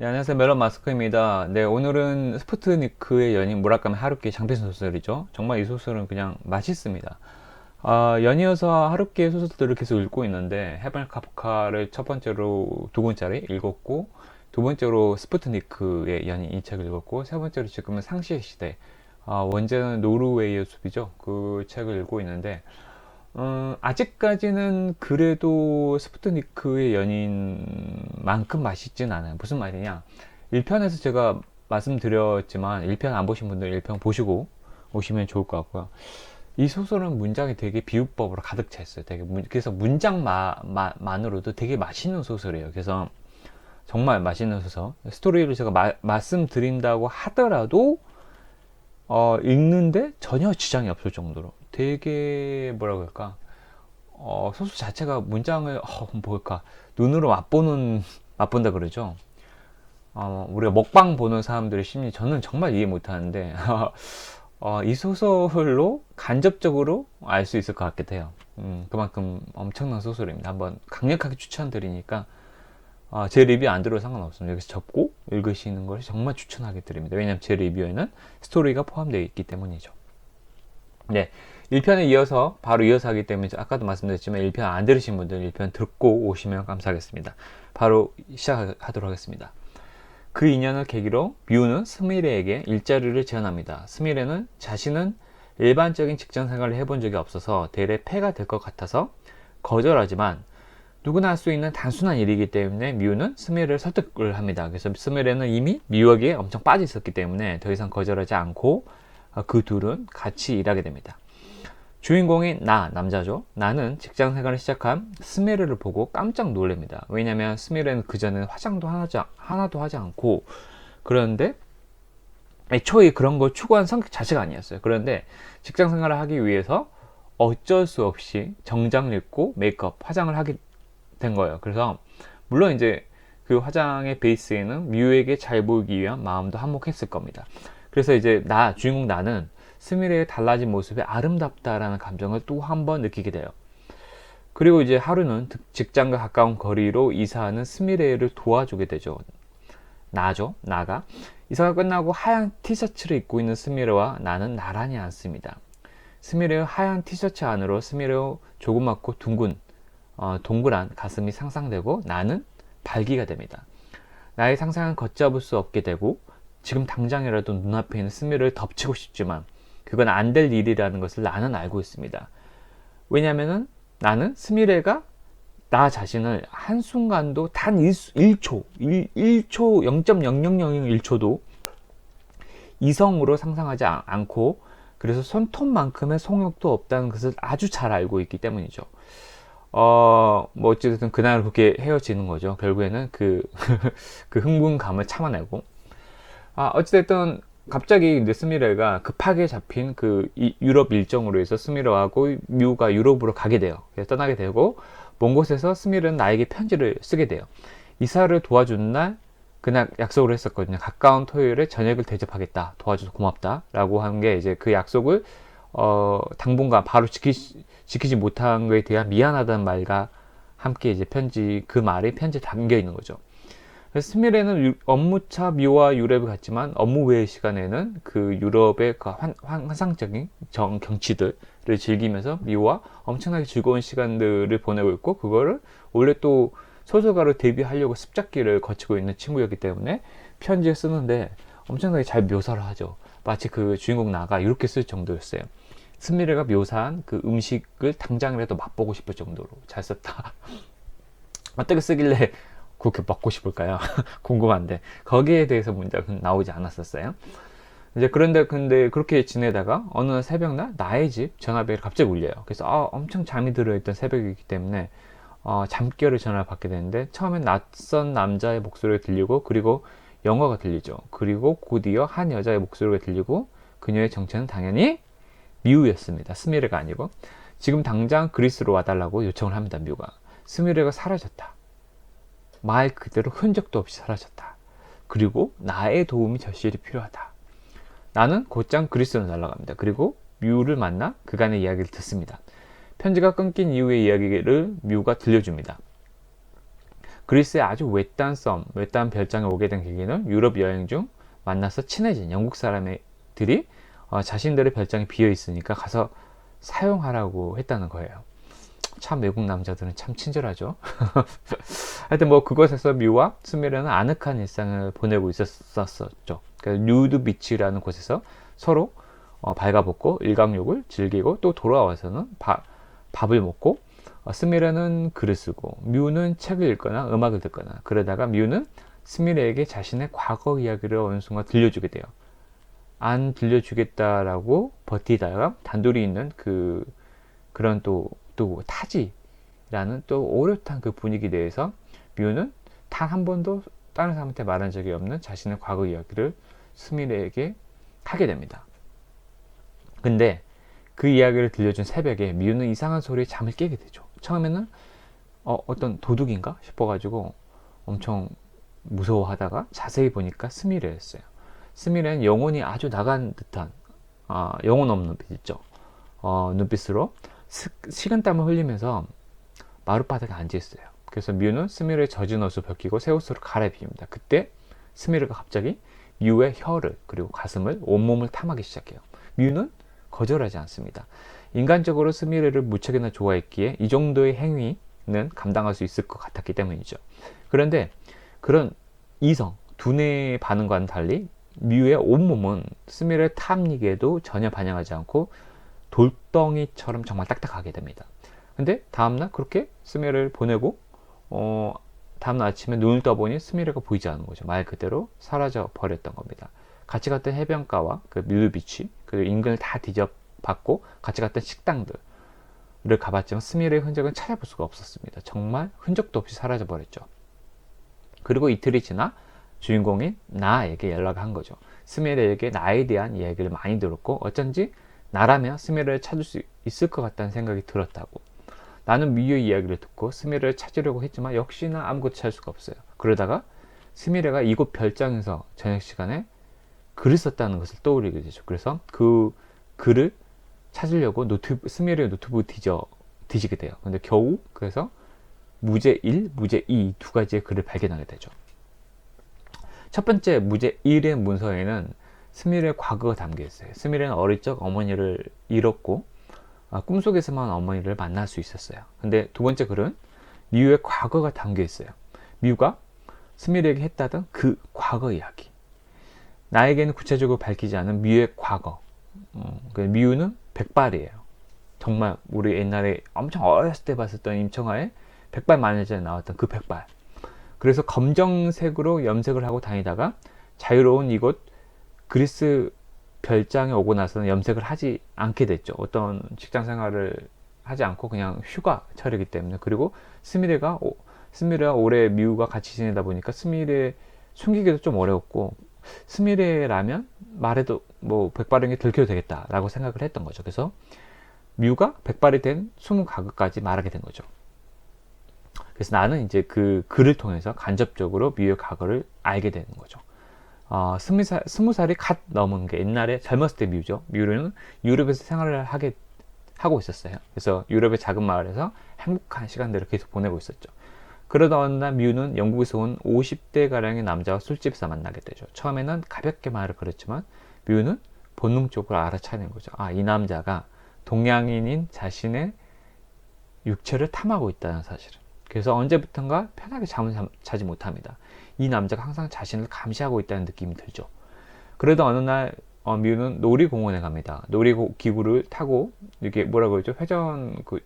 네, 안녕하세요. 멜론 마스크입니다. 네, 오늘은 스푸트니크의 연인 무라카미 하루키 장편 소설이죠. 정말 이 소설은 그냥 맛있습니다. 연이어서 하루키의 소설들을 계속 읽고 있는데 헤븐 카프카를 첫 번째로 두 권짜리 읽었고, 두 번째로 스푸트니크의 연인 이 책을 읽었고, 세 번째로 지금은 상시의 시대, 원제는 노르웨이의 숲이죠. 그 책을 읽고 있는데 아직까지는 그래도 스푸트니크의 연인만큼 맛있진 않아요. 무슨 말이냐? 1편에서 제가 말씀드렸지만 1편 안 보신 분들 1편 보시고 오시면 좋을 것 같고요. 이 소설은 문장이 되게 비유법으로 가득 차 있어요. 그래서 문장만으로도 되게 맛있는 소설이에요. 그래서 정말 맛있는 소설. 스토리를 제가 말씀드린다고 하더라도 읽는데 전혀 지장이 없을 정도로 되게 뭐라고 할까, 소설 자체가 문장을 뭘까, 눈으로 맛본다 그러죠. 우리가 먹방 보는 사람들의 심리 저는 정말 이해 못하는데 이 소설로 간접적으로 알 수 있을 것 같기도 해요. 그만큼 엄청난 소설입니다. 한번 강력하게 추천드리니까 제 리뷰 안 들어도 상관없습니다. 여기서 접고 읽으시는 것을 정말 추천하게 드립니다. 왜냐하면 제 리뷰에는 스토리가 포함되어 있기 때문이죠. 네, 1편에 이어서 바로 이어서 하기 때문에 아까도 말씀드렸지만 1편 안 들으신 분들 1편 듣고 오시면 감사하겠습니다. 바로 시작하도록 하겠습니다. 그 인연을 계기로 뮤는 스미레에게 일자리를 제안합니다. 스미레는 자신은 일반적인 직장 생활을 해본 적이 없어서 대래 폐가 될 것 같아서 거절하지만 누구나 할 수 있는 단순한 일이기 때문에 뮤는 스미레를 설득을 합니다. 그래서 스미레는 이미 뮤에게 엄청 빠져 있었기 때문에 더 이상 거절하지 않고 그 둘은 같이 일하게 됩니다. 주인공인 남자죠. 나는 직장 생활을 시작한 스미레를 보고 깜짝 놀랍니다. 왜냐면 스미레는 그전에 화장도 하나도 하지 않고, 그런데 애초에 그런 걸 추구한 성격 자체가 아니었어요. 그런데 직장 생활을 하기 위해서 어쩔 수 없이 정장을 입고 메이크업, 화장을 하게 된 거예요. 그래서 물론 이제 그 화장의 베이스에는 뮤에게 잘 보이기 위한 마음도 한몫했을 겁니다. 그래서 이제 주인공 나는 스미레의 달라진 모습에 아름답다라는 감정을 또 한 번 느끼게 돼요. 그리고 이제 하루는 직장과 가까운 거리로 이사하는 스미레를 도와주게 되죠. 나가. 이사가 끝나고 하얀 티셔츠를 입고 있는 스미레와 나는 나란히 앉습니다. 스미레의 하얀 티셔츠 안으로 스미레의 조그맣고 동그란 가슴이 상상되고 나는 발기가 됩니다. 나의 상상은 걷잡을 수 없게 되고 지금 당장이라도 눈앞에 있는 스미레를 덮치고 싶지만 그건 안 될 일이라는 것을 나는 알고 있습니다. 왜냐면은 나는 스미레가 나 자신을 한순간도 단 1초 0.0001초도 이성으로 상상하지 않고, 그래서 손톱만큼의 속력도 없다는 것을 아주 잘 알고 있기 때문이죠. 뭐 어쨌든 그날 그렇게 헤어지는 거죠. 결국에는 그 흥분감을 참아내고, 어찌됐든 갑자기 이제 스미레가 급하게 잡힌 유럽 일정으로 해서 스미레하고 뮤가 유럽으로 가게 돼요. 그래서 떠나게 되고, 먼 곳에서 스미레는 나에게 편지를 쓰게 돼요. 이사를 도와주는 날 그날 약속을 했었거든요. 가까운 토요일에 저녁을 대접하겠다, 도와줘서 고맙다 라고 한 게 이제 그 약속을 당분간 바로 지키지 못한 것에 대한 미안하다는 말과 함께 이제 그 말이 편지에 담겨 있는 거죠. 그래서 스미레는 업무차 뮤와 유럽에 갔지만 업무 외의 시간에는 그 유럽의 환상적인 경치들을 즐기면서 뮤와 엄청나게 즐거운 시간들을 보내고 있고, 그거를 원래 또 소설가로 데뷔하려고 습작기를 거치고 있는 친구였기 때문에 편지를 쓰는데 엄청나게 잘 묘사를 하죠. 마치 그 주인공 나가 이렇게 쓸 정도였어요. 스미레가 묘사한 그 음식을 당장이라도 맛보고 싶을 정도로 잘 썼다. 어떻게 쓰길래 그렇게 먹고 싶을까요? 궁금한데 거기에 대해서 문제가 나오지 않았었어요. 이제 근데 그렇게 지내다가 어느 새벽날 나의 집 전화벨이 갑자기 울려요. 그래서 엄청 잠이 들어있던 새벽이기 때문에 잠결에 전화를 받게 되는데, 처음엔 낯선 남자의 목소리가 들리고, 그리고 영어가 들리죠. 그리고 곧이어 한 여자의 목소리가 들리고, 그녀의 정체는 당연히 뮤였습니다. 스미레가 아니고. 지금 당장 그리스로 와달라고 요청을 합니다. 뮤가. 스미레가 사라졌다. 말 그대로 흔적도 없이 사라졌다. 그리고 나의 도움이 절실히 필요하다. 나는 곧장 그리스로 날아갑니다. 그리고 뮤를 만나 그간의 이야기를 듣습니다. 편지가 끊긴 이후의 이야기를 뮤가 들려줍니다. 그리스의 아주 외딴 별장에 오게 된 계기는 유럽 여행 중 만나서 친해진 영국 사람들이 자신들의 별장이 비어 있으니까 가서 사용하라고 했다는 거예요. 참 외국 남자들은 참 친절하죠. 하여튼 뭐 그곳에서 뮤와 스미레는 아늑한 일상을 보내고 있었었죠. 그러니까 뉴드 비치라는 곳에서 서로 발가벗고 일광욕을 즐기고 또 돌아와서는 밥을 먹고 스미레는 글을 쓰고 뮤는 책을 읽거나 음악을 듣거나 그러다가 뮤는 스미레에게 자신의 과거 이야기를 어느 순간 들려주게 돼요. 안 들려주겠다라고 버티다가 단둘이 있는 그런 또 타지라는 또 오롯한 그 분위기 내에서 뮤는 단 한 번도 다른 사람한테 말한 적이 없는 자신의 과거 이야기를 스미레에게 하게 됩니다. 근데 그 이야기를 들려준 새벽에 뮤는 이상한 소리에 잠을 깨게 되죠. 처음에는 어떤 도둑인가 싶어가지고 엄청 무서워하다가 자세히 보니까 스미레였어요. 스미레는 영혼이 아주 나간 듯한 영혼 없는 눈빛 있죠. 눈빛으로 식은땀을 흘리면서 마룻바닥에 앉아있어요. 그래서 뮤는 스미르의 젖은 옷을 벗기고 새 옷으로 갈아입힙니다. 그때 스미르가 갑자기 뮤의 혀를 그리고 가슴을 온몸을 탐하기 시작해요. 뮤는 거절하지 않습니다. 인간적으로 스미르를 무척이나 좋아했기에 이 정도의 행위는 감당할 수 있을 것 같았기 때문이죠. 그런데 그런 이성, 두뇌의 반응과는 달리 뮤의 온몸은 스미르의 탐닉에도 전혀 반영하지 않고 돌덩이처럼 정말 딱딱하게 됩니다. 근데 다음날 그렇게 스미르를 보내고 다음날 아침에 눈을 떠보니 스미르가 보이지 않는 거죠. 말 그대로 사라져 버렸던 겁니다. 같이 갔던 해변가와 그 뮤르비치 그리고 인근을 다 뒤져봤고 같이 갔던 식당들을 가봤지만 스미르의 흔적은 찾아볼 수가 없었습니다. 정말 흔적도 없이 사라져 버렸죠. 그리고 이틀이 지나 주인공인 나에게 연락을 한 거죠. 스미르에게 나에 대한 이야기를 많이 들었고 어쩐지 나라면 스미르를 찾을 수 있을 것 같다는 생각이 들었다고. 나는 뮤의 이야기를 듣고 스미르를 찾으려고 했지만 역시나 아무것도 찾을 수가 없어요. 그러다가 스미르가 이곳 별장에서 저녁 시간에 글을 썼다는 것을 떠올리게 되죠. 그래서 그 글을 찾으려고 스미르의 노트북을 뒤지게 돼요. 근데 겨우 그래서 무제 1, 무제 2 두 가지의 글을 발견하게 되죠. 첫 번째 무제 1의 문서에는 스미르의 과거가 담겨 있어요. 스미르는 어릴 적 어머니를 잃었고 꿈속에서만 어머니를 만날 수 있었어요. 근데 두 번째 글은 뮤의 과거가 담겨 있어요. 뮤가 스미르에게 했다던 그 과거 이야기. 나에게는 구체적으로 밝히지 않은 뮤의 과거. 뮤는 백발이에요. 정말 우리 옛날에 엄청 어렸을 때 봤었던 임청아의 백발마녀전에 나왔던 그 백발. 그래서 검정색으로 염색을 하고 다니다가 자유로운 이곳 그리스 별장에 오고 나서는 염색을 하지 않게 됐죠. 어떤 직장 생활을 하지 않고 그냥 휴가철이기 때문에. 그리고 스미레가 오래 뮤가 같이 지내다 보니까 스미레 숨기기도 좀 어려웠고 스미레라면 말해도 뭐 백발인 게 들켜도 되겠다라고 생각을 했던 거죠. 그래서 뮤가 백발이 된 숨은 과거까지 말하게 된 거죠. 그래서 나는 이제 그 글을 통해서 간접적으로 뮤의 과거를 알게 되는 거죠. 20살이 갓 넘은 게 옛날에 젊었을 때 뮤죠. 뮤는 유럽에서 생활을 하고 있었어요. 그래서 유럽의 작은 마을에서 행복한 시간들을 계속 보내고 있었죠. 그러다 어느 날 뮤는 영국에서 온 50대가량의 남자와 술집에서 만나게 되죠. 처음에는 가볍게 말을 걸었지만 뮤는 본능적으로 알아차리는 거죠. 이 남자가 동양인인 자신의 육체를 탐하고 있다는 사실을. 그래서 언제부턴가 편하게 잠을 자지 못합니다. 이 남자가 항상 자신을 감시하고 있다는 느낌이 들죠. 그러다 어느 날 뮤는 놀이공원에 갑니다. 놀이기구를 타고 이게 뭐라고 그러죠?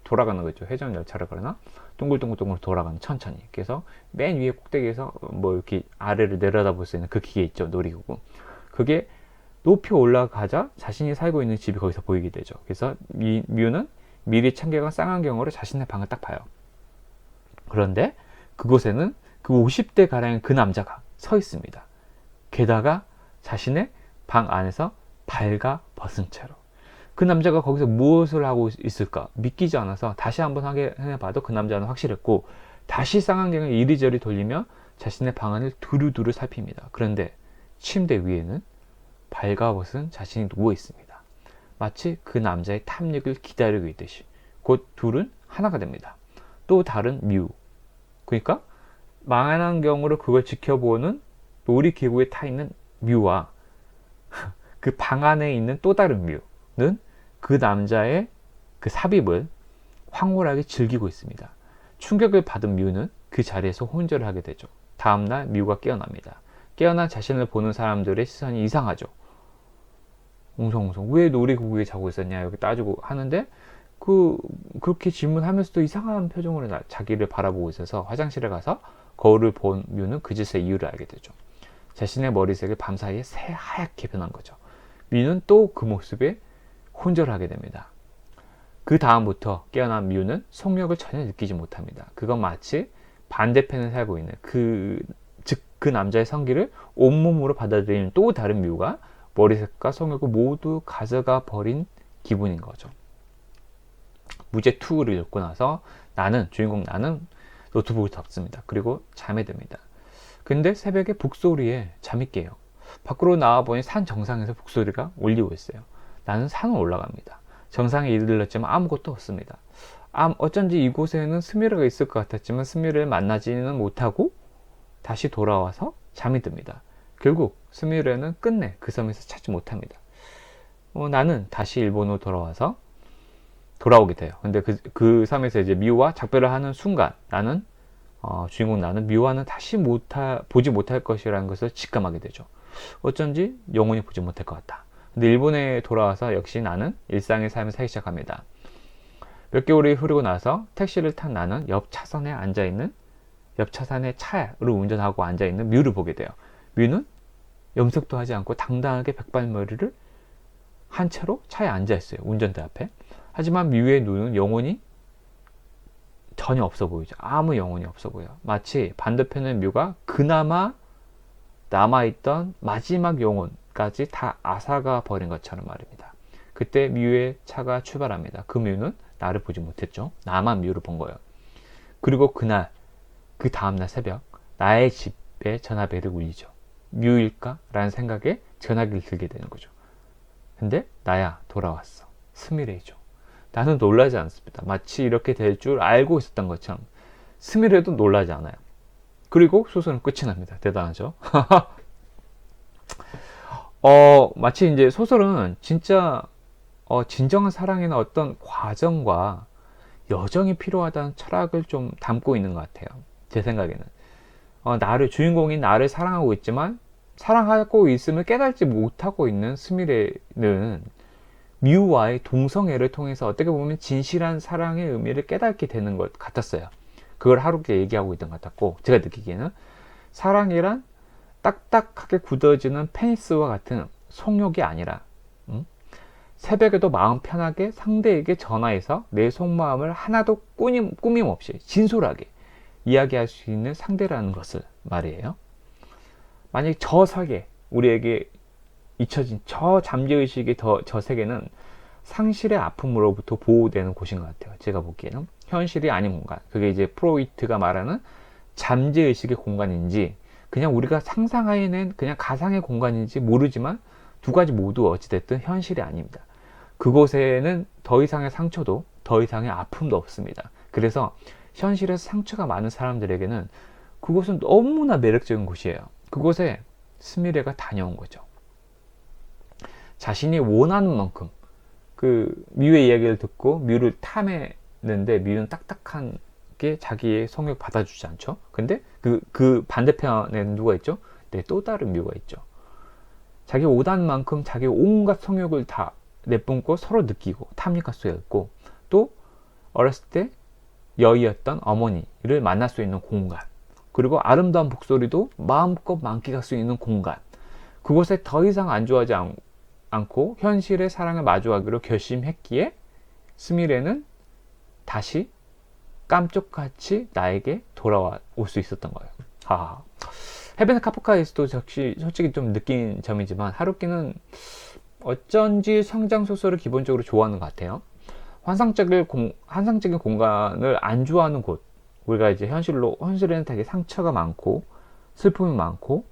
돌아가는 거죠. 회전 열차를 그러나 동글동글 돌아가는 천천히. 그래서 맨 위에 꼭대기에서 뭐 이렇게 아래를 내려다볼 수 있는 그 기계 있죠. 놀이기구. 그게 높이 올라가자 자신이 살고 있는 집이 거기서 보이게 되죠. 그래서 뮤는 미리 챙겨간 쌍안경으로 자신의 방을 딱 봐요. 그런데 그곳에는 그 50대 가량의 그 남자가 서 있습니다. 게다가 자신의 방 안에서 발가벗은 채로. 그 남자가 거기서 무엇을 하고 있을까 믿기지 않아서 다시 한번 확인해봐도 그 남자는 확실했고 다시 쌍안경을 이리저리 돌리며 자신의 방 안을 두루두루 살핍니다. 그런데 침대 위에는 발가벗은 자신이 누워 있습니다. 마치 그 남자의 탐닉을 기다리고 있듯이 곧 둘은 하나가 됩니다. 또 다른 뮤. 그러니까 망하는 경우로 그걸 지켜보는 놀이기구에 타 있는 뮤와 그 방 안에 있는 또 다른 뮤는 그 남자의 그 삽입을 황홀하게 즐기고 있습니다. 충격을 받은 뮤는 그 자리에서 혼절을 하게 되죠. 다음날 뮤가 깨어납니다. 깨어난 자신을 보는 사람들의 시선이 이상하죠. 웅성웅성 왜 놀이기구에 자고 있었냐 이렇게 따지고 하는데 그렇게 질문하면서도 이상한 표정으로 자기를 바라보고 있어서 화장실에 가서 거울을 본 뮤는 그 짓의 이유를 알게 되죠. 자신의 머리색이 밤사이에 새하얗게 변한 거죠. 뮤는 또 그 모습에 혼절하게 됩니다. 그 다음부터 깨어난 뮤는 속력을 전혀 느끼지 못합니다. 그건 마치 반대편에 살고 있는 그 남자의 성기를 온몸으로 받아들이는 또 다른 뮤가 머리색과 속력을 모두 가져가 버린 기분인 거죠. 무제 2를 읽고 나서 주인공 나는 노트북을 덮습니다. 그리고 잠에 듭니다. 근데 새벽에 북소리에 잠이 깨요. 밖으로 나와보니 산 정상에서 북소리가 울리고 있어요. 나는 산을 올라갑니다. 정상에 이르렀지만 아무것도 없습니다. 어쩐지 이곳에는 스미레가 있을 것 같았지만 스미레를 만나지는 못하고 다시 돌아와서 잠이 듭니다. 결국 스미레는 끝내 그 섬에서 찾지 못합니다. 나는 다시 일본으로 돌아오게 돼요. 근데 그 섬에서 이제 뮤와 작별을 하는 순간 주인공 나는 뮤와는 다시 보지 못할 것이라는 것을 직감하게 되죠. 어쩐지 영원히 보지 못할 것 같다. 근데 일본에 돌아와서 역시 나는 일상의 삶을 살기 시작합니다. 몇 개월이 흐르고 나서 택시를 탄 나는 옆 차선에 차를 운전하고 앉아있는 뮤를 보게 돼요. 뮤는 염색도 하지 않고 당당하게 백발머리를 한 채로 차에 앉아있어요. 운전대 앞에. 하지만 뮤의 눈은 영혼이 전혀 없어 보이죠. 아무 영혼이 없어 보여. 마치 반대편의 뮤가 그나마 남아있던 마지막 영혼까지 다 앗아가 버린 것처럼 말입니다. 그때 뮤의 차가 출발합니다. 그 뮤는 나를 보지 못했죠. 나만 뮤를 본 거예요. 그리고 그 다음날 새벽 나의 집에 전화벨이 울리죠. 뮤일까? 라는 생각에 전화기를 들게 되는 거죠. 근데 나야 돌아왔어. 스미레이죠. 나는 놀라지 않습니다. 마치 이렇게 될 줄 알고 있었던 것처럼 스미레도 놀라지 않아요. 그리고 소설은 끝이 납니다. 대단하죠? 마치 이제 소설은 진짜 진정한 사랑에는 어떤 과정과 여정이 필요하다는 철학을 좀 담고 있는 것 같아요. 제 생각에는 주인공이 나를 사랑하고 있지만 사랑하고 있음을 깨닫지 못하고 있는 스미레는 뮤와의 동성애를 통해서 어떻게 보면 진실한 사랑의 의미를 깨닫게 되는 것 같았어요. 그걸 하루께 얘기하고 있던 것 같았고, 제가 느끼기에는 사랑이란 딱딱하게 굳어지는 페니스와 같은 속력이 아니라 새벽에도 마음 편하게 상대에게 전화해서 내 속마음을 하나도 꾸밈 없이 진솔하게 이야기할 수 있는 상대라는 것을 말이에요. 만약 저 세계, 우리에게 잊혀진 저 잠재의식의 저 세계는 상실의 아픔으로부터 보호되는 곳인 것 같아요. 제가 보기에는 현실이 아닌 공간, 그게 이제 프로이트가 말하는 잠재의식의 공간인지 그냥 우리가 상상해낸 그냥 가상의 공간인지 모르지만 두 가지 모두 어찌됐든 현실이 아닙니다. 그곳에는 더 이상의 상처도 더 이상의 아픔도 없습니다. 그래서 현실에서 상처가 많은 사람들에게는 그곳은 너무나 매력적인 곳이에요. 그곳에 스미레가 다녀온 거죠. 자신이 원하는 만큼 그 뮤의 이야기를 듣고 뮤를 탐했는데 뮤는 딱딱한 게 자기의 성욕 받아주지 않죠. 근데 그 반대편에는 누가 있죠? 네, 또 다른 뮤가 있죠. 자기 원하는 만큼 자기 온갖 성욕을 다 내뿜고 서로 느끼고 탐닉할 수 있고, 또 어렸을 때 여의였던 어머니를 만날 수 있는 공간, 그리고 아름다운 목소리도 마음껏 만끽할 수 있는 공간, 그곳에 더 이상 안주하지 않고 현실의 사랑을 마주하기로 결심했기에 스미레는 다시 깜짝같이 나에게 돌아올 수 있었던 거예요. 헤벤 카프카에서도 솔직히 좀 느낀 점이지만 하루키는 어쩐지 성장소설을 기본적으로 좋아하는 것 같아요. 환상적인 공간을 안주하는 곳, 우리가 이제 현실에는 되게 상처가 많고 슬픔이 많고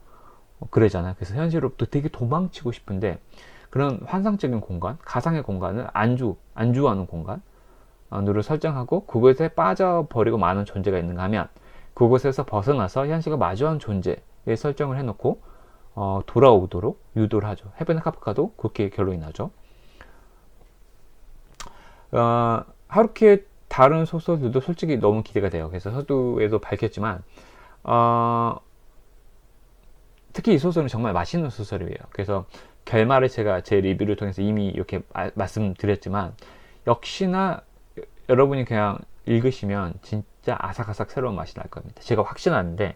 그러잖아요. 그래서 현실로부터 되게 도망치고 싶은데 그런 환상적인 공간, 가상의 공간을 안주하는 공간으로 설정하고 그것에 빠져버리고 마는 존재가 있는가 하면 그곳에서 벗어나서 현실과 마주한 존재의 설정을 해놓고 돌아오도록 유도를 하죠. 헤베나 카프카도 그렇게 결론이 나죠. 하루키의 다른 소설들도 솔직히 너무 기대가 돼요. 그래서 서두에도 밝혔지만 특히 이 소설은 정말 맛있는 소설이에요. 그래서 결말을 제가 제 리뷰를 통해서 이미 이렇게 말씀드렸지만 역시나 여러분이 그냥 읽으시면 진짜 아삭아삭 새로운 맛이 날 겁니다. 제가 확신하는데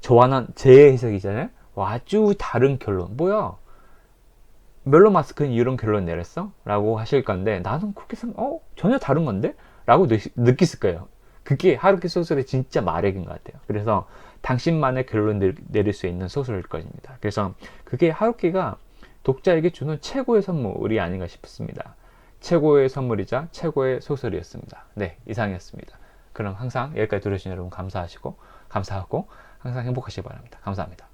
저와는 제 해석이잖아요. 아주 다른 결론. 뭐야? 멜로 마스크는 이런 결론 내렸어? 라고 하실 건데 나는 그렇게 전혀 다른 건데? 라고 느끼실 거예요. 그게 하루키 소설의 진짜 마력인 것 같아요. 그래서 당신만의 결론 내릴 수 있는 소설일 것입니다. 그래서 그게 하루키가 독자에게 주는 최고의 선물이 아닌가 싶습니다. 최고의 선물이자 최고의 소설이었습니다. 네, 이상이었습니다. 그럼 항상 여기까지 들으신 여러분 감사하고 항상 행복하시기 바랍니다. 감사합니다.